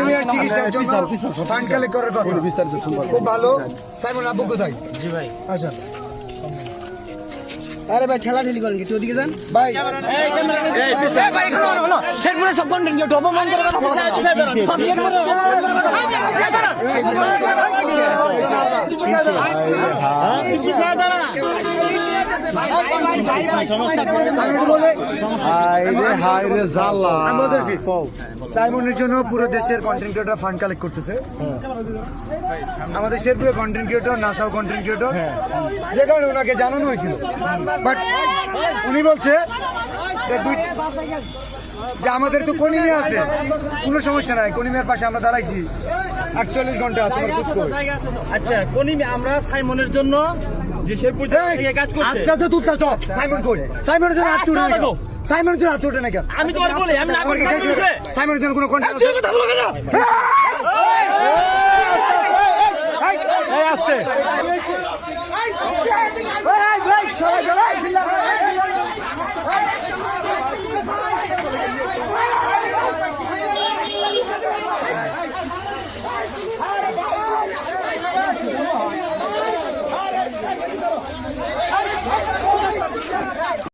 অ্যানিমিয়ার চিকিৎসার জন্য fund collect করার কথা। খুব ভালো। সাইমন আব্বু কোথায়? জি ভাই আসেন। আরে ভাই ঠেলা ঠেলি করেন কি তুই ওদিকে যান ভাই ভাই হলো শেরপুরে সব কন্টেন্ট কেউ ডবল মান করে কথা বলা সব শেরপুরে সাইমনের জন্য পুরো দেশের কন্টেন্ট ক্রিয়েটর ফান্ড কালেক্ট করতেছে। আমাদের শেরপুরে কন্টেন্ট ক্রিয়েটর, নাসাও কন্টেন্ট ক্রিয়েটর, যে কারণে ওনাকে জানানো হয়েছিল। বাট উনি বলছে যে আমাদের তো কনিমিয়া আছে, কোনো সমস্যা নাই, কনিমিয়ার পাশে আমরা দাঁড়াইছি 48 ঘন্টা তোমার খোঁজ করে। আচ্ছা কোনি আমরা সাইমনের জন্য যে শেরপুর থেকে কাজ করছে আটটা তো তুলতা সব সাইমন কই? সাইমনের জন্য হাত তুলে না, সাইমনের জন্য হাত তুলে না কেন? আমি তোমার বলি আমি না করি সাইমনের জন্য কোনো কন্টেন্ট আছে? কথা বলো কেন?